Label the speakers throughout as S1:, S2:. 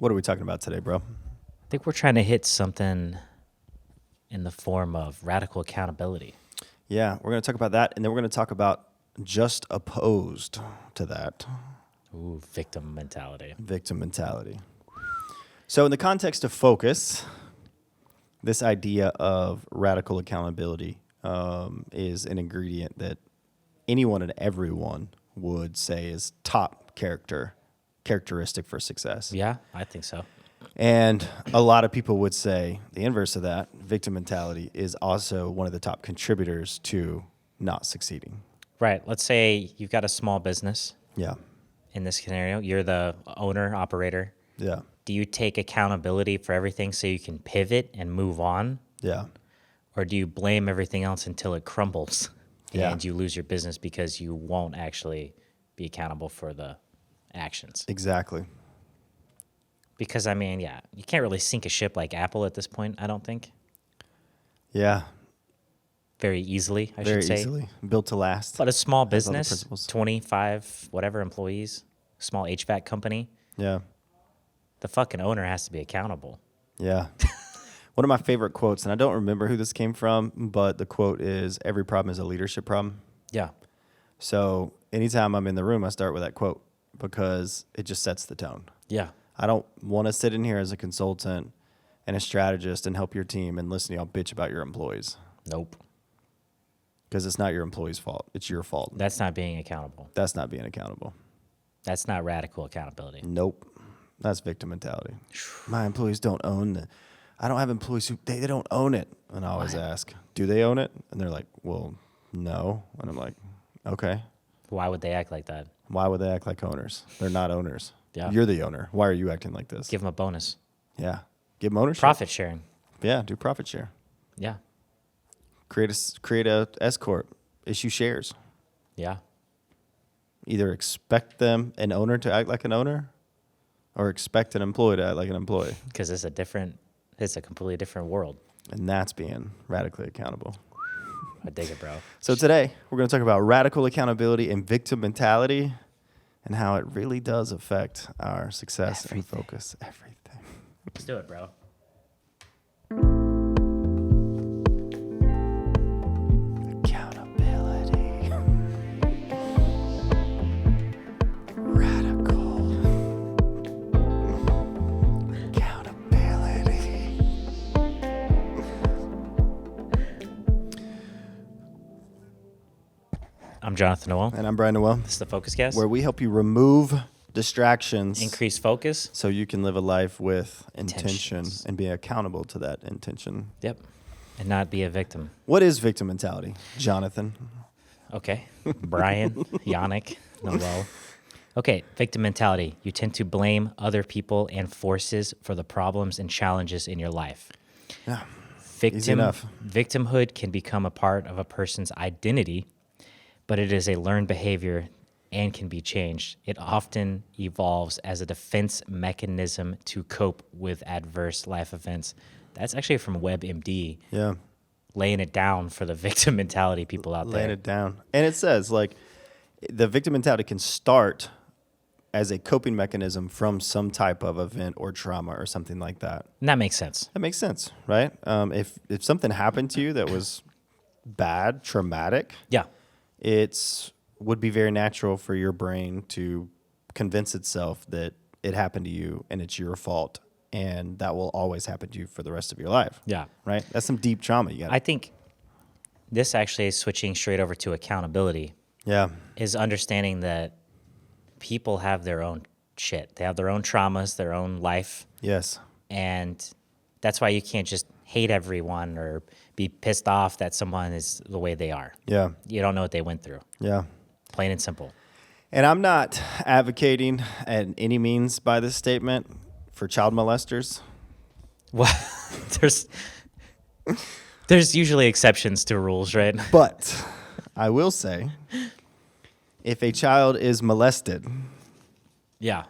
S1: What are we talking about today, bro?
S2: I think we're trying to hit something in the form of radical accountability.
S1: Yeah, we're going to talk about that, and then we're going to talk about just opposed to that,
S2: Ooh, victim mentality.
S1: victim mentality. So in the context of focus, this idea of radical accountability is an ingredient that anyone and everyone would say is top characteristic for success.
S2: Yeah, I think so.
S1: And a lot of people would say the inverse of that, victim mentality, is also one of the top contributors to not succeeding.
S2: Right. Let's say you've got a small business.
S1: Yeah.
S2: In this scenario, you're the owner, operator.
S1: Yeah.
S2: Do you take accountability for everything so you can pivot and move on?
S1: Yeah.
S2: Or do you blame everything else until it crumbles
S1: Yeah.
S2: and you lose your business because you won't actually be accountable for the actions?
S1: Exactly.
S2: Because, I mean, yeah, you can't really sink a ship like Apple at this point, I don't think.
S1: Yeah.
S2: Very easily, I
S1: Very
S2: should say.
S1: easily. Built to last.
S2: But a small
S1: Has all the
S2: business,
S1: principles.
S2: 25, whatever employees, small HVAC company,
S1: Yeah.
S2: the fucking owner has to be accountable.
S1: Yeah. One of my favorite quotes, and I don't remember who this came from, but the quote is, every problem is a leadership problem.
S2: Yeah.
S1: So anytime I'm in the room, I start with that quote because it just sets the tone.
S2: Yeah.
S1: I don't want to sit in here as a consultant and a strategist and help your team and listen to y'all bitch about your employees
S2: Nope.
S1: because it's not your employee's fault. It's your fault.
S2: That's not being accountable.
S1: That's not being accountable.
S2: That's not radical accountability.
S1: Nope. That's victim mentality. My employees don't own it. I don't have employees who, they don't own it. And I always ask, do they own it? And they're like, well, no. And I'm like, okay.
S2: Why would they act like that?
S1: Why would they act like owners? They're not owners.
S2: Yeah.
S1: You're the owner. Why are you acting like this?
S2: Give them a bonus.
S1: Yeah. Give them ownership.
S2: Profit sharing.
S1: Yeah, do profit share.
S2: Yeah.
S1: Create a S corp. Issue shares.
S2: Yeah.
S1: Either expect an owner to act like an owner, or expect an employee to act like an employee,
S2: Because it's a completely different world.
S1: and that's being radically accountable.
S2: I dig it, bro.
S1: So today we're going to talk about radical accountability and victim mentality, and how it really does affect our success and
S2: Everything.
S1: focus. Everything.
S2: Let's do it, bro.
S1: Accountability. Radical. Accountability.
S2: I'm Jonathan Noel.
S1: And I'm Brian Noel,
S2: This is the Focus Cast.
S1: where we help you remove distractions
S2: Increase focus.
S1: so you can live a life with intention
S2: Intentions.
S1: and be accountable to that intention.
S2: Yep. And not be a victim.
S1: What is victim mentality, Jonathan?
S2: Okay. Brian, Yannick, Noel. Okay, victim mentality. You tend to blame other people and forces for the problems and challenges in your life.
S1: Yeah. Easy enough.
S2: Victimhood can become a part of a person's identity, but it is a learned behavior and can be changed. It often evolves as a defense mechanism to cope with adverse life events. That's actually from WebMD,
S1: Yeah.
S2: laying it down for the victim mentality people out
S1: Laying
S2: there.
S1: it down. And it says, like, the victim mentality can start as a coping mechanism from some type of event or trauma or something like that.
S2: And that makes sense.
S1: That makes sense, right? If something happened to you that was bad, traumatic,
S2: Yeah.
S1: it would be very natural for your brain to convince itself that it happened to you and it's your fault, and that will always happen to you for the rest of your life.
S2: Yeah.
S1: Right? That's some deep trauma you got.
S2: I think this actually is switching straight over to accountability,
S1: Yeah.
S2: is understanding that people have their own shit. They have their own traumas, their own life.
S1: Yes.
S2: And that's why you can't just hate everyone or be pissed off that someone is the way they are.
S1: Yeah.
S2: You don't know what they went through.
S1: Yeah.
S2: Plain and simple.
S1: And I'm not advocating at any means by this statement for child molesters.
S2: Well, there's usually exceptions to rules, right?
S1: But I will say, if a child is molested,
S2: Yeah.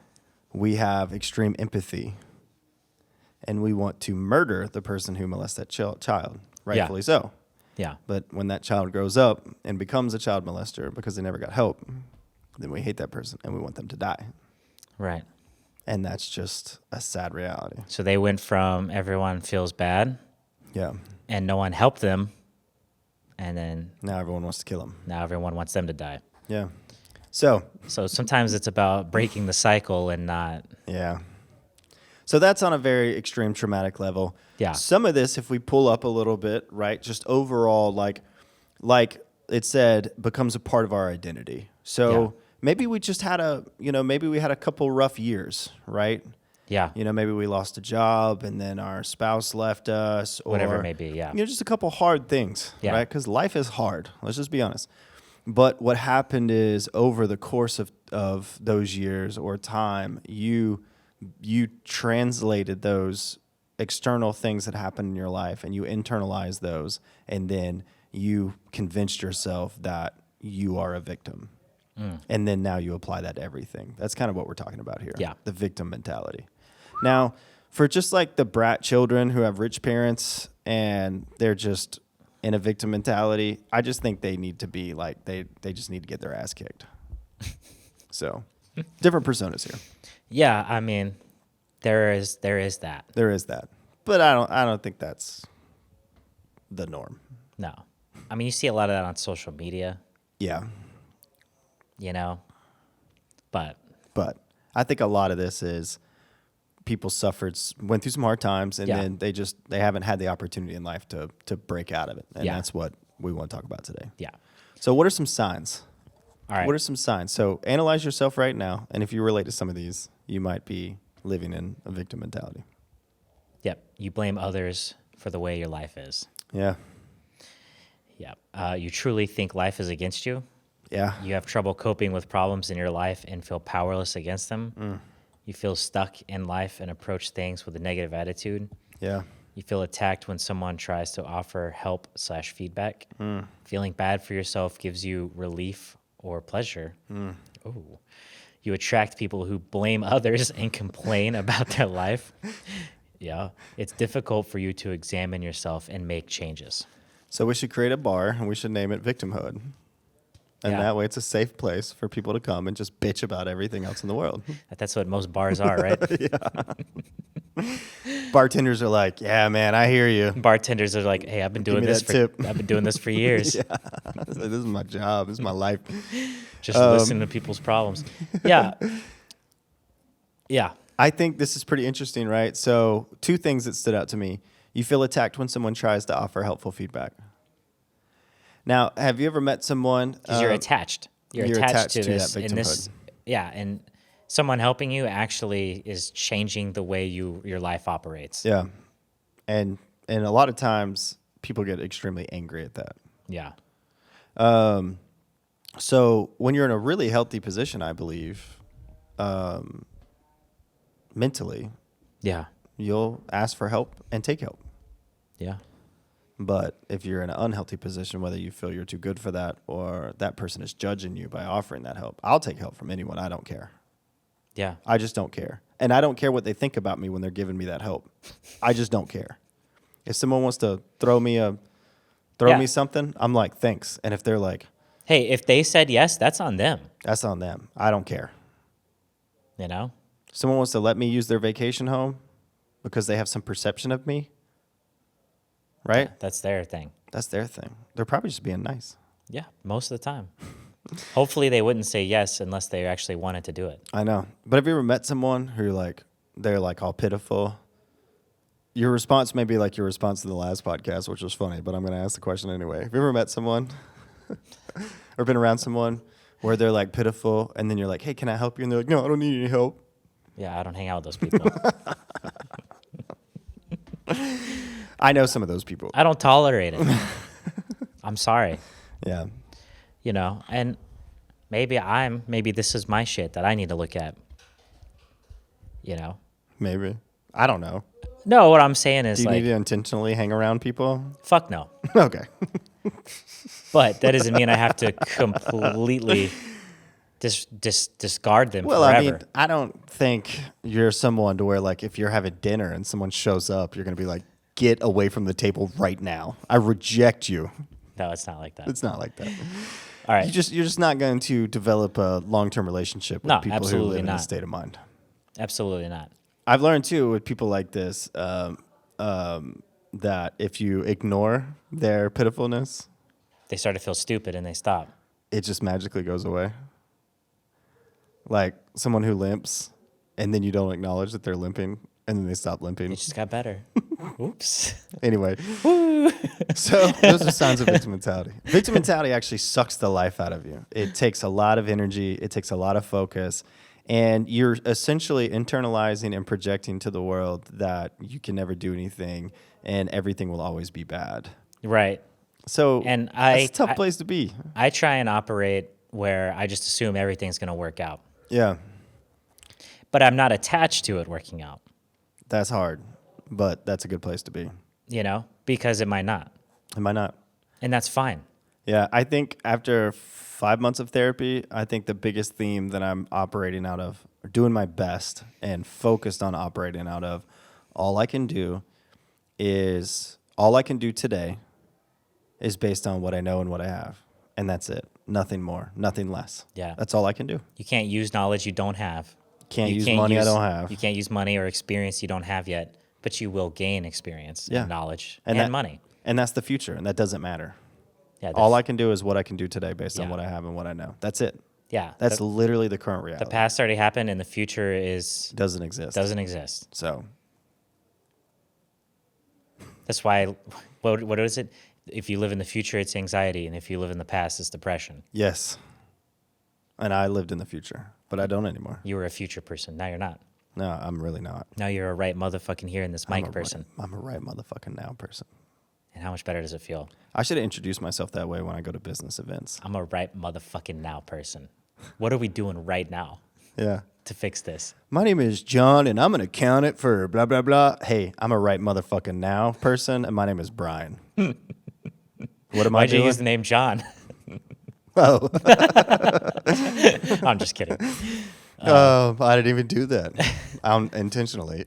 S1: we have extreme empathy, and we want to murder the person who molested that child, rightfully so.
S2: Yeah.
S1: But when that child grows up and becomes a child molester because they never got help, then we hate that person and we want them to die.
S2: Right.
S1: And that's just a sad reality.
S2: So they went from everyone feels bad
S1: Yeah.
S2: and no one helped them, and then
S1: Now everyone wants to kill him.
S2: now everyone wants them to die.
S1: Yeah. So,
S2: So sometimes it's about breaking the cycle and not.
S1: yeah. So that's on a very extreme traumatic level.
S2: Yeah.
S1: Some of this, if we pull up a little bit, right, just overall, like it said, becomes a part of our identity. So
S2: Yeah.
S1: maybe we just had maybe we had a couple rough years, right?
S2: Yeah.
S1: Maybe we lost a job and then our spouse left us, or
S2: Whatever it may be, yeah.
S1: just a couple hard things,
S2: Yeah.
S1: right? Because life is hard. Let's just be honest. But what happened is, over the course of those years or time, you translated those external things that happened in your life and you internalized those, and then you convinced yourself that you are a victim. And then now you apply that to everything. That's kind of what we're talking about here.
S2: Yeah.
S1: The victim mentality. Now, for just like the brat children who have rich parents and they're just in a victim mentality, I just think they need to be like, they just need to get their ass kicked. So, different personas here.
S2: Yeah, I mean, there is that.
S1: There is that. But I don't think that's the norm.
S2: No. I mean, you see a lot of that on social media,
S1: Yeah.
S2: But
S1: But I think a lot of this is people went through some hard times, and
S2: Yeah.
S1: then they haven't had the opportunity in life to break out of it. And
S2: Yeah.
S1: that's what we want to talk about today.
S2: yeah.
S1: So what are some signs?
S2: All right.
S1: What are some signs? So analyze yourself right now, and if you relate to some of these, you might be living in a victim mentality.
S2: Yep. You blame others for the way your life is.
S1: Yeah.
S2: Yep. You truly think life is against you.
S1: Yeah.
S2: You have trouble coping with problems in your life and feel powerless against them. You feel stuck in life and approach things with a negative attitude.
S1: Yeah.
S2: You feel attacked when someone tries to offer help/feedback. Feeling bad for yourself gives you relief or pleasure. Ooh. You attract people who blame others and complain about their life. Yeah. It's difficult for you to examine yourself and make changes.
S1: So we should create a bar, and we should name it Victimhood. And
S2: Yeah.
S1: that way it's a safe place for people to come and just bitch about everything else in the world.
S2: That's what most bars are, right?
S1: Bartenders are like, yeah, man, I hear you.
S2: Bartenders are like, "Hey, I've been doing
S1: me
S2: this
S1: that tip."
S2: I've been doing this for years.
S1: This is my job. This is my life.
S2: Just listening to people's problems." Yeah. Yeah.
S1: I think this is pretty interesting, right? So, two things that stood out to me. You feel attacked when someone tries to offer helpful feedback. Now, have you ever met someone?
S2: Because you're attached. You're attached to this.
S1: that
S2: And this,
S1: victimhood.
S2: yeah, and someone helping you actually is changing the way your life operates.
S1: Yeah, and a lot of times people get extremely angry at that.
S2: Yeah.
S1: So when you're in a really healthy position, I believe, mentally,
S2: Yeah.
S1: you'll ask for help and take help.
S2: Yeah.
S1: But if you're in an unhealthy position, whether you feel you're too good for that or that person is judging you by offering that help, I'll take help from anyone. I don't care.
S2: Yeah.
S1: I just don't care. And I don't care what they think about me when they're giving me that help. I just don't care. If someone wants to throw me something, I'm like, thanks. And if they're like,
S2: Hey, if they said yes, that's on them.
S1: that's on them. I don't care.
S2: You know?
S1: If someone wants to let me use their vacation home because they have some perception of me, right?
S2: That's their thing.
S1: That's their thing. They're probably just being nice.
S2: Yeah. Most of the time. Hopefully they wouldn't say yes unless they actually wanted to do it.
S1: I know. But have you ever met someone who they're like all pitiful? Your response may be like your response to the last podcast, which was funny, but I'm going to ask the question anyway. Have you ever met someone or been around someone where they're like pitiful and then you're like, hey, can I help you? And they're like, no, I don't need any help.
S2: Yeah, I don't hang out with those people.
S1: I know some of those people.
S2: I don't tolerate it. I'm sorry.
S1: Yeah.
S2: You know, and maybe this is my shit that I need to look at. You know?
S1: Maybe. I don't know.
S2: No, what I'm saying is
S1: Do you
S2: like,
S1: need to intentionally hang around people?
S2: fuck no.
S1: Okay.
S2: But that doesn't mean I have to completely discard them
S1: Well,
S2: forever.
S1: I mean, I don't think you're someone to where, like, if you're having dinner and someone shows up, you're going to be like, get away from the table right now. I reject you.
S2: No, it's not like that.
S1: It's not like that.
S2: All right.
S1: You're just not going to develop a long-term relationship with
S2: No,
S1: people who
S2: absolutely
S1: live in a
S2: not.
S1: state of mind.
S2: Absolutely not.
S1: I've learned too with people like this that if you ignore their pitifulness,
S2: They start to feel stupid and they stop.
S1: it just magically goes away. Like someone who limps and then you don't acknowledge that they're limping and then they stop limping.
S2: It just got better. Oops.
S1: Anyway, so those are signs of victim mentality. Victim mentality actually sucks the life out of you. It takes a lot of energy. It takes a lot of focus. And you're essentially internalizing and projecting to the world that you can never do anything and everything will always be bad.
S2: Right.
S1: So
S2: And
S1: that's a tough place to be.
S2: I try and operate where I just assume everything's going to work out.
S1: Yeah,
S2: But I'm not attached to it working out,
S1: that's hard, but that's a good place to be.
S2: because it might not.
S1: Am I not?
S2: And that's fine.
S1: Yeah, I think after 5 months of therapy, I think the biggest theme that I'm operating out of, or doing my best and focused on operating out of, all I can do today is based on what I know and what I have. And that's it. Nothing more, nothing less.
S2: Yeah.
S1: That's all I can do.
S2: You can't use knowledge you don't have.
S1: Can't
S2: You
S1: use money I don't have.
S2: You can't use money or experience you don't have yet, but you will gain experience
S1: Yeah.
S2: and knowledge and
S1: that-
S2: money.
S1: And that's the future, and that doesn't matter.
S2: Yeah.
S1: All I can do is what I can do today based on
S2: Yeah.
S1: what I have and what I know. That's it.
S2: Yeah.
S1: That's literally the current reality.
S2: the past already happened and the future
S1: Doesn't exist.
S2: doesn't exist.
S1: So,
S2: That's why, what is it? If you live in the future, it's anxiety. And if you live in the past, it's depression.
S1: yes. And I lived in the future, but I don't anymore.
S2: You were a future person. Now you're not.
S1: No, I'm really not.
S2: Now you're a right motherfucking here in this mic person.
S1: I'm a right motherfucking now person.
S2: And how much better does it feel?
S1: I should have introduced myself that way when I go to business events.
S2: I'm a right motherfucking now person. What are we doing right now
S1: Yeah.
S2: to fix this?
S1: My name is John, and I'm an accountant for blah, blah, blah. Hey, I'm a right motherfucking now person, and my name is Brian. What am I
S2: Why'd you
S1: doing?
S2: use the name John?
S1: Oh.
S2: I'm just kidding.
S1: I didn't even do that intentionally.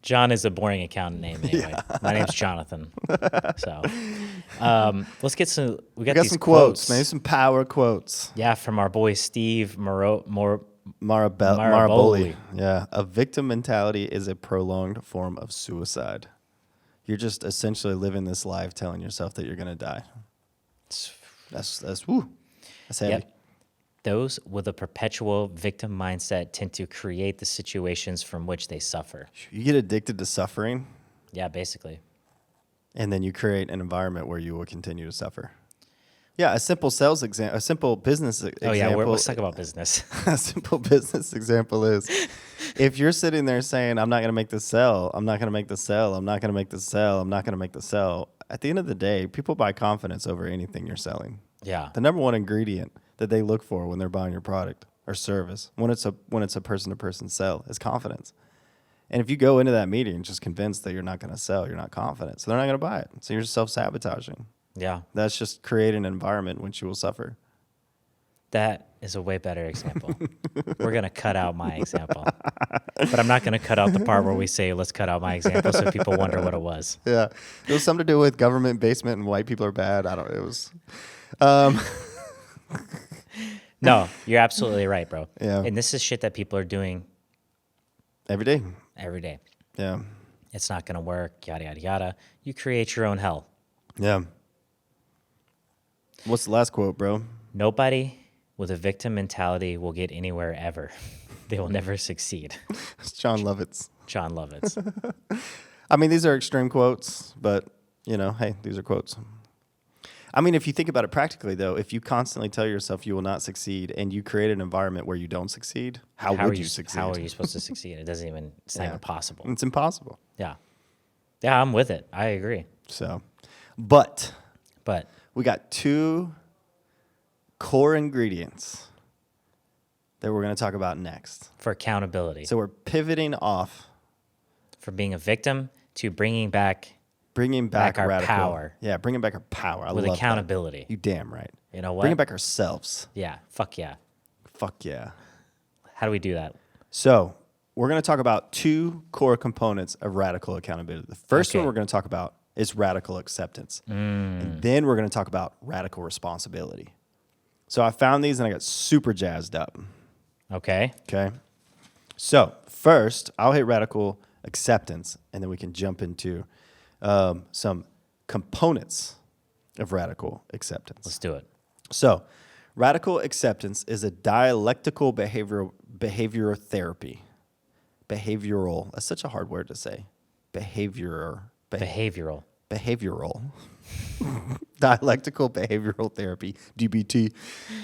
S2: John is a boring accountant name anyway. My name's Jonathan. So let's get some. We got
S1: I got
S2: these
S1: some quotes, maybe some power quotes.
S2: Yeah, from our boy Steve Maraboli.
S1: Maraboli. Yeah. A victim mentality is a prolonged form of suicide. You're just essentially living this life telling yourself that you're going to die. That's heavy.
S2: Yep. Those with a perpetual victim mindset tend to create the situations from which they suffer.
S1: You get addicted to suffering,
S2: Yeah, basically.
S1: and then you create an environment where you will continue to suffer. Yeah, a simple business example.
S2: Oh, yeah, let's talk about business.
S1: A simple business example is if you're sitting there saying, I'm not going to make this sell, I'm not going to make this sell, I'm not going to make this sell, I'm not going to make this sell. At the end of the day, people buy confidence over anything you're selling.
S2: Yeah.
S1: The number one ingredient that they look for when they're buying your product or service, when it's a person-to-person sell, is confidence. And if you go into that meeting just convinced that you're not going to sell, you're not confident, so they're not going to buy it. So you're self-sabotaging.
S2: Yeah.
S1: That's just creating an environment in which you will suffer.
S2: That is a way better example. We're going to cut out my example. But I'm not going to cut out the part where we say, let's cut out my example so people wonder what it was.
S1: Yeah. It was something to do with government basement and white people are bad. It was...
S2: No, you're absolutely right, bro.
S1: Yeah.
S2: And this is shit that people are doing
S1: Every day.
S2: every day.
S1: Yeah.
S2: It's not going to work, yada, yada, yada. You create your own hell.
S1: Yeah. What's the last quote, bro?
S2: Nobody with a victim mentality will get anywhere ever. They will never succeed.
S1: It's John Lovitz.
S2: John Lovitz.
S1: I mean, these are extreme quotes, but, hey, these are quotes. I mean, if you think about it practically, though, if you constantly tell yourself you will not succeed and you create an environment where you don't succeed, how would you succeed?
S2: How are you supposed to succeed? It's not even possible.
S1: It's impossible.
S2: Yeah. Yeah, I'm with it. I agree.
S1: So, but
S2: But
S1: we got 2 core ingredients that we're going to talk about next.
S2: for accountability,
S1: So we're pivoting off,
S2: for being a victim to bringing back
S1: bringing back
S2: our
S1: radical
S2: power.
S1: Yeah, bringing back our power. I
S2: with
S1: love
S2: accountability.
S1: that. You damn right.
S2: You know what?
S1: Bringing back ourselves.
S2: Yeah. Fuck yeah.
S1: Fuck yeah.
S2: How do we do that?
S1: So we're going to talk about 2 core components of radical accountability. The first one
S2: Okay.
S1: we're going to talk about is radical acceptance. And then we're going to talk about radical responsibility. So I found these and I got super jazzed up.
S2: Okay.
S1: Okay. So first, I'll hit radical acceptance, and then we can jump into some components of radical acceptance.
S2: Let's do it.
S1: So, radical acceptance is a dialectical behavioral therapy. Behavioral. That's such a hard word to say. Behavioral. Dialectical behavioral therapy, DBT,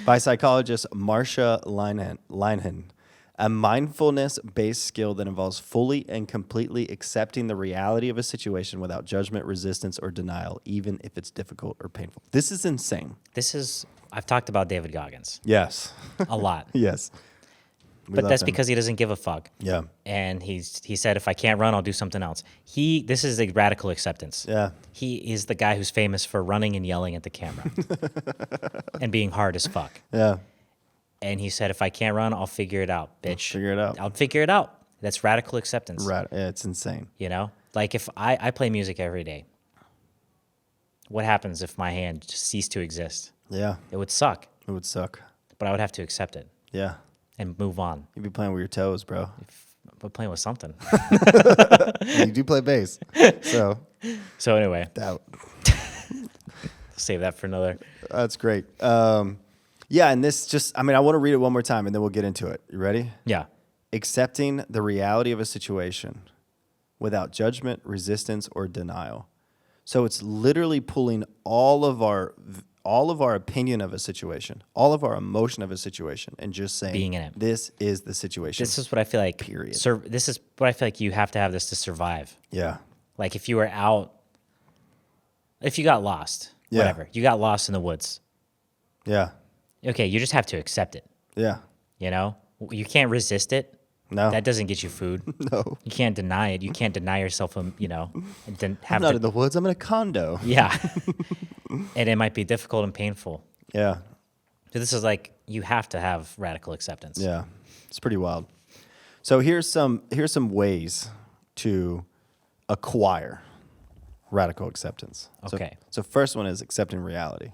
S1: by psychologist Marcia Linehan. A mindfulness-based skill that involves fully and completely accepting the reality of a situation without judgment, resistance, or denial, even if it's difficult or painful. This is insane.
S2: I've talked about David Goggins
S1: Yes.
S2: a lot.
S1: Yes.
S2: But that's because he doesn't give a fuck.
S1: Yeah.
S2: And he said, if I can't run, I'll do something else. This is a radical acceptance.
S1: Yeah.
S2: He is the guy who's famous for running and yelling at the camera and being hard as fuck.
S1: Yeah.
S2: And he said, if I can't run, I'll figure it out, bitch.
S1: Figure it out.
S2: I'll figure it out. That's radical acceptance.
S1: Right. Yeah, it's insane.
S2: You know? Like if I play music every day, what happens if my hand just ceased to exist?
S1: Yeah.
S2: It would suck,
S1: It would suck.
S2: but I would have to accept it
S1: Yeah.
S2: and move on.
S1: You'd be playing with your toes, bro.
S2: But playing with something.
S1: You do play bass. So
S2: So anyway,
S1: that,
S2: save that for another.
S1: that's great. Yeah, and this just, I want to read it one more time and then we'll get into it. You ready?
S2: Yeah.
S1: Accepting the reality of a situation without judgment, resistance, or denial. So it's literally pulling all of our opinion of a situation, all of our emotion of a situation, and just saying,
S2: Being in it.
S1: This is the situation.
S2: This is what I feel like.
S1: Period.
S2: This is what I feel like you have to have this to survive.
S1: Yeah.
S2: Like if you were out, if you got lost,
S1: Yeah.
S2: whatever, you got lost in the woods.
S1: Yeah.
S2: Okay, you just have to accept it.
S1: Yeah.
S2: You know, you can't resist it.
S1: No.
S2: That doesn't get you food.
S1: No.
S2: You can't deny it. You can't deny yourself. You know, and then have
S1: I'm not
S2: to.
S1: in the woods. I'm in a condo.
S2: Yeah, and it might be difficult and painful.
S1: Yeah.
S2: So this is like you have to have radical acceptance.
S1: Yeah. It's pretty wild. So here's some ways to acquire radical acceptance.
S2: Okay.
S1: So first one is accepting reality.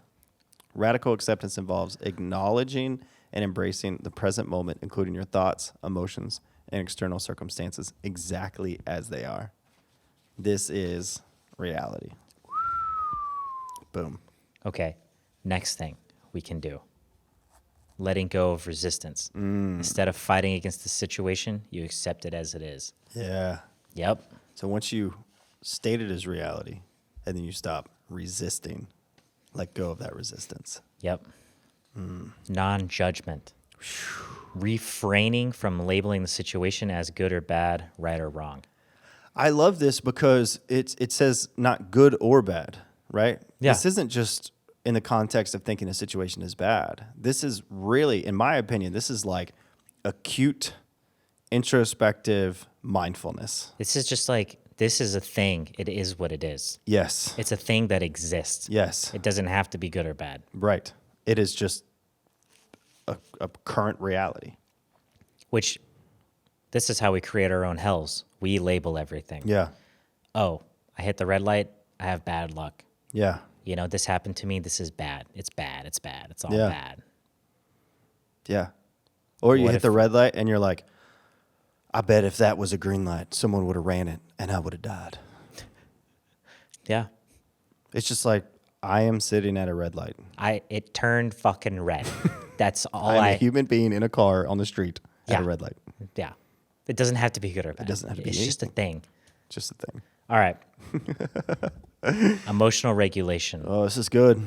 S1: Radical acceptance involves acknowledging and embracing the present moment, including your thoughts, emotions, and external circumstances exactly as they are. This is reality. Boom.
S2: Okay. Next thing we can do. Letting go of resistance. Instead of fighting against the situation, you accept it as it is.
S1: Yeah.
S2: Yep.
S1: So once you state it as reality, and then you stop resisting, let go of that resistance.
S2: Yep. Non-judgment. Refraining from labeling the situation as good or bad, right or wrong.
S1: I love this because it says not good or bad, right?
S2: Yeah.
S1: This isn't just in the context of thinking a situation is bad. This is really, in my opinion, this is like acute, introspective mindfulness.
S2: This is just like, this is a thing. It is what it is.
S1: Yes.
S2: It's a thing that exists.
S1: Yes.
S2: It doesn't have to be good or bad.
S1: Right. It is just a current reality.
S2: Which, this is how we create our own hells. We label everything.
S1: Yeah.
S2: Oh, I hit the red light. I have bad luck.
S1: Yeah.
S2: You know, this happened to me. This is bad. It's bad. It's bad. It's all
S1: Yeah.
S2: bad.
S1: Yeah. Or you
S2: What
S1: hit
S2: if-
S1: the red light and you're like, I bet if that was a green light, someone would have ran it and I would have died.
S2: Yeah.
S1: It's just like, I am sitting at a red light.
S2: It turned fucking red. That's all
S1: I'm a human being in a car on the street at a
S2: Yeah.
S1: red light.
S2: Yeah. It doesn't have to be good or bad.
S1: doesn't have to be
S2: It's just a thing.
S1: Just a thing.
S2: All right. Emotional regulation.
S1: Oh, this is good.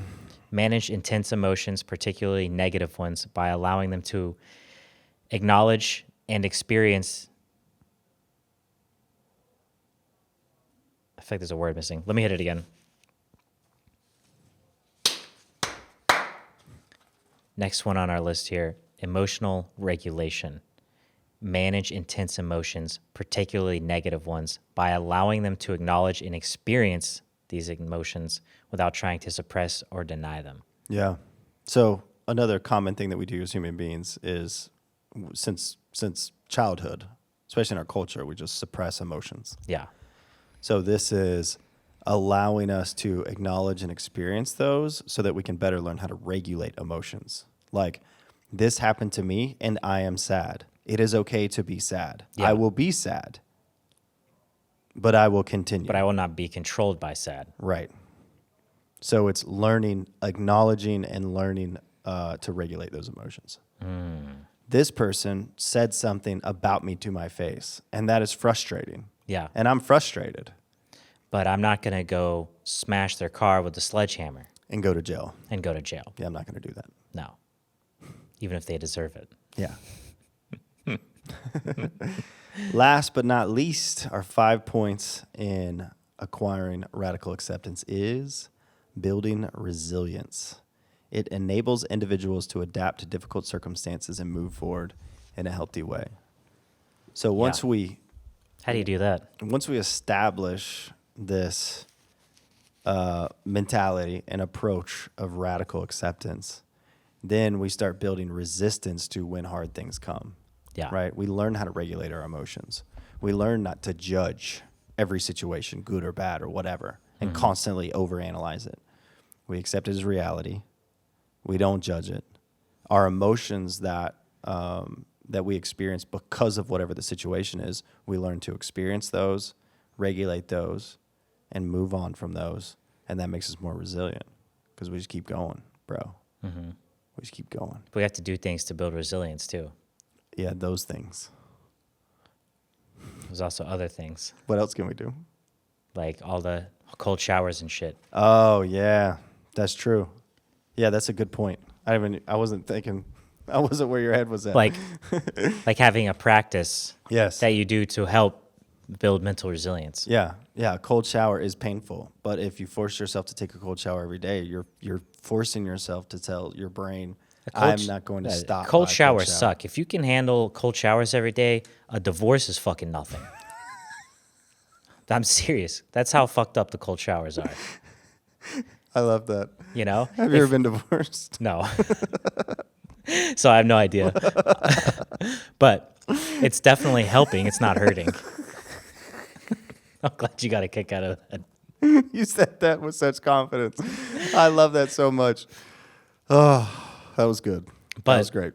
S2: Manage intense emotions, particularly negative ones, by allowing them to acknowledge and experience. I feel like there's a word missing. Let me hit it again. Next one on our list here, emotional regulation. Manage intense emotions, particularly negative ones, by allowing them to acknowledge and experience these emotions without trying to suppress or deny them.
S1: Yeah. So another common thing that we do as human beings is since childhood, especially in our culture, we just suppress emotions.
S2: Yeah.
S1: So this is allowing us to acknowledge and experience those so that we can better learn how to regulate emotions. Like, this happened to me and I am sad. It is okay to be sad.
S2: Yeah.
S1: I will be sad, but I will continue.
S2: But I will not be controlled by sad.
S1: Right. So it's learning, acknowledging, and learning to regulate those emotions. This person said something about me to my face, and that is frustrating.
S2: Yeah.
S1: And I'm frustrated
S2: But I'm not going to go smash their car with a sledgehammer
S1: and go to jail.
S2: and go to jail.
S1: Yeah, I'm not going to do that.
S2: No. Even if they deserve it.
S1: Yeah. Last but not least, our 5 points in acquiring radical acceptance is building resilience. It enables individuals to adapt to difficult circumstances and move forward in a healthy way. So once
S2: Yeah. How do you do that?
S1: we establish this mentality and approach of radical acceptance, then we start building resistance to when hard things come.
S2: Yeah.
S1: Right? We learn how to regulate our emotions. We learn not to judge every situation, good or bad or whatever, and constantly overanalyze it. We accept it as reality. We don't judge it. Our emotions that we experience because of whatever the situation is, we learn to experience those, regulate those, and move on from those. And that makes us more resilient because we just keep going, bro. We just keep going.
S2: We have to do things to build resilience too.
S1: Yeah, those things.
S2: There's also other things,
S1: What else can we do?
S2: like all the cold showers and shit.
S1: Oh, yeah, that's true. Yeah, that's a good point. I wasn't where your head was at.
S2: Like having a practice
S1: yes.
S2: that you do to help build mental resilience.
S1: Yeah, a cold shower is painful, but if you force yourself to take a cold shower every day, you're forcing yourself to tell your brain, I'm not going to stop.
S2: Cold
S1: by a
S2: showers suck. If you can handle cold showers every day, a divorce is fucking nothing. I'm serious. That's how fucked up the cold showers are.
S1: I love that.
S2: You know?
S1: Have you ever been divorced?
S2: No. So I have no idea. But it's definitely helping. It's not hurting. I'm glad you got a kick out of that.
S1: You said that with such confidence. I love that so much. Oh, that was good.
S2: But-
S1: that was great.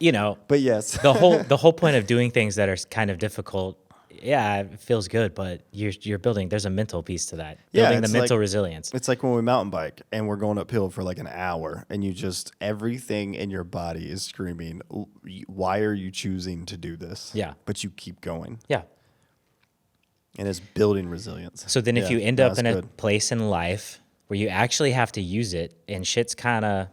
S2: You know,
S1: But yes.
S2: the whole point of doing things that are kind of difficult, yeah, it feels good, but you're building, there's a mental piece to that.
S1: Yeah,
S2: Building the
S1: it's
S2: mental
S1: like-
S2: resilience.
S1: It's like when we mountain bike and we're going uphill for like an hour and you just, everything in your body is screaming, why are you choosing to do this?
S2: Yeah.
S1: But you keep going.
S2: Yeah.
S1: And it's building resilience.
S2: So then if
S1: Yeah,
S2: you end
S1: no,
S2: up
S1: that's
S2: in a
S1: good.
S2: place in life where you actually have to use it and shit's kind of,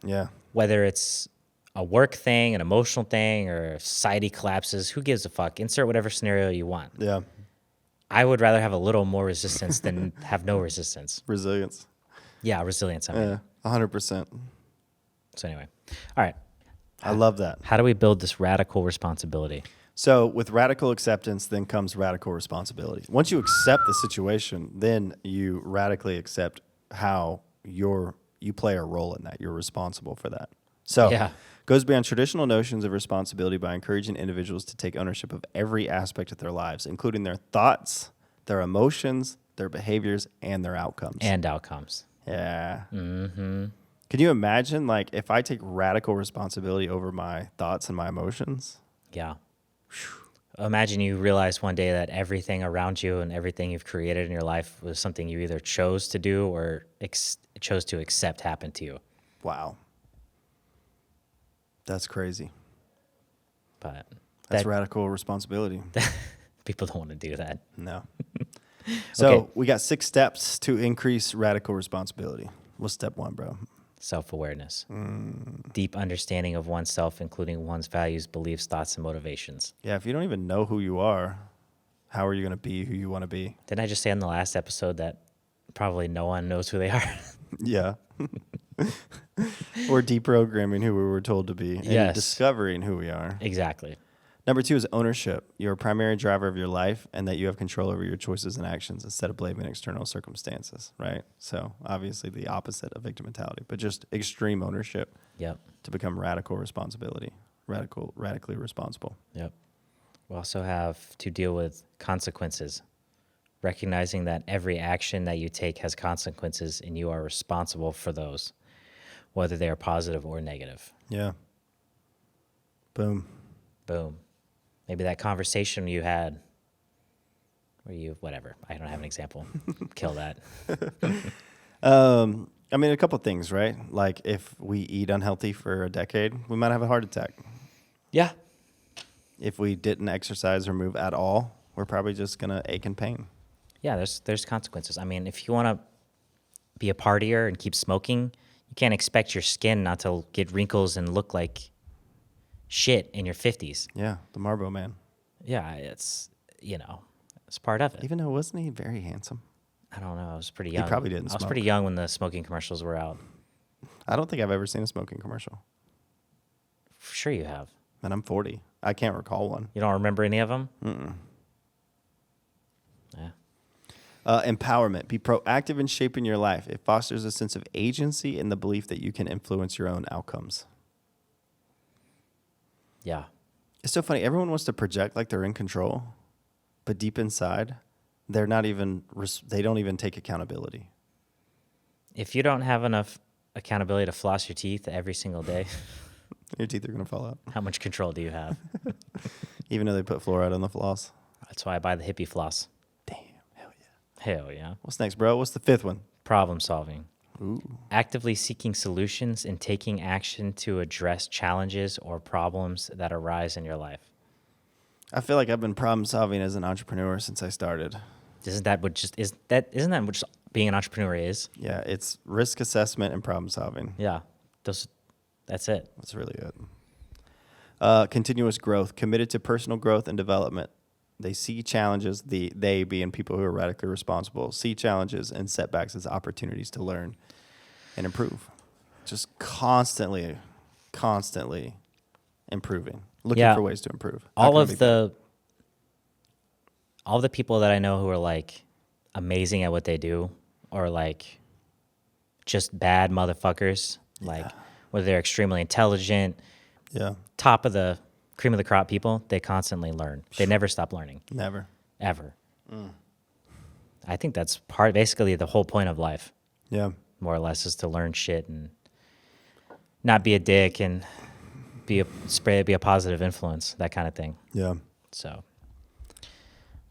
S1: Yeah.
S2: whether it's a work thing, an emotional thing, or society collapses, who gives a fuck? Insert whatever scenario you want.
S1: Yeah.
S2: I would rather have a little more resistance than have no resistance.
S1: Resilience.
S2: Yeah, resilience. I mean.
S1: Yeah. 100%.
S2: So anyway, all right.
S1: I love that.
S2: How do we build this radical responsibility?
S1: So with radical acceptance, then comes radical responsibility. Once you accept the situation, then you radically accept how you play a role in that. You're responsible for that. So
S2: Yeah.
S1: goes beyond traditional notions of responsibility by encouraging individuals to take ownership of every aspect of their lives, including their thoughts, their emotions, their behaviors, and their outcomes.
S2: And outcomes.
S1: Yeah. Mm-hmm. Can you imagine, like, if I take radical responsibility over my thoughts and my emotions?
S2: Yeah. Imagine you realize one day that everything around you and everything you've created in your life was something you either chose to do or chose to accept happen to you.
S1: Wow. That's crazy.
S2: But
S1: That's
S2: that,
S1: radical responsibility.
S2: people don't want to do that.
S1: No. So
S2: Okay.
S1: we got 6 steps to increase radical responsibility. What's step 1, bro?
S2: Self-awareness. Deep understanding of oneself, including one's values, beliefs, thoughts, and motivations.
S1: Yeah, if you don't even know who you are, how are you going to be who you want to be?
S2: Didn't I just say in the last episode that probably no one knows who they are?
S1: Yeah. Or deprogramming who we were told to be and
S2: Yes.
S1: discovering who we are.
S2: Exactly.
S1: Number 2 is ownership. You're a primary driver of your life and that you have control over your choices and actions instead of blaming external circumstances, right? So obviously the opposite of victim mentality, but just extreme ownership
S2: Yep.
S1: to become radically responsible.
S2: Yep. We also have to deal with consequences, recognizing that every action that you take has consequences and you are responsible for those, whether they are positive or negative.
S1: Yeah. Boom.
S2: Boom. Maybe that conversation you had where you, whatever. I don't have an example. Kill that.
S1: I mean, a couple things, right? Like if we eat unhealthy for a decade, we might have a heart attack.
S2: Yeah.
S1: If we didn't exercise or move at all, we're probably just going to ache in pain.
S2: Yeah, there's consequences. I mean, if you want to be a partier and keep smoking, you can't expect your skin not to get wrinkles and look like shit in your 50s.
S1: Yeah, the Marlboro Man.
S2: Yeah, it's, it's part of it.
S1: Even though, wasn't he very handsome?
S2: I don't know. I was pretty young.
S1: probably didn't
S2: I was
S1: smoke.
S2: pretty young when the smoking commercials were out.
S1: I don't think I've ever seen a smoking commercial.
S2: Sure you have.
S1: And I'm 40. I can't recall one.
S2: You don't remember any of them?
S1: Mm-mm.
S2: Yeah.
S1: Empowerment. Be proactive in shaping your life. It fosters a sense of agency and the belief that you can influence your own outcomes.
S2: Yeah.
S1: It's so funny. Everyone wants to project like they're in control, but deep inside, they're not even, they don't even take accountability.
S2: If you don't have enough accountability to floss your teeth every single day,
S1: Your teeth are going to fall out.
S2: how much control do you have?
S1: Even though they put fluoride on the floss.
S2: That's why I buy the hippie floss.
S1: Damn. Hell yeah.
S2: Hell yeah.
S1: What's next, bro? What's the fifth one?
S2: Problem solving.
S1: Ooh.
S2: Actively seeking solutions and taking action to address challenges or problems that arise in your life.
S1: I feel like I've been problem solving as an entrepreneur since I started.
S2: Isn't that what just being an entrepreneur is?
S1: Yeah, it's risk assessment and problem solving.
S2: Yeah. That's it.
S1: That's really good. Continuous growth, committed to personal growth and development. They see challenges, they being people who are radically responsible, see challenges and setbacks as opportunities to learn and improve. Just constantly improving, looking for ways to improve.
S2: All of the people that I know who are like amazing at what they do or like just bad motherfuckers, like whether they're extremely intelligent, top of the cream of the crop people, they constantly learn. They never stop learning.
S1: Never.
S2: Ever. I think that's basically the whole point of life.
S1: Yeah.
S2: More or less is to learn shit and not be a dick and be a positive influence, that kind of thing.
S1: Yeah.
S2: So.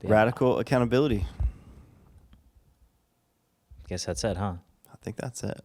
S1: Radical accountability.
S2: Guess that's it, huh?
S1: I think that's it.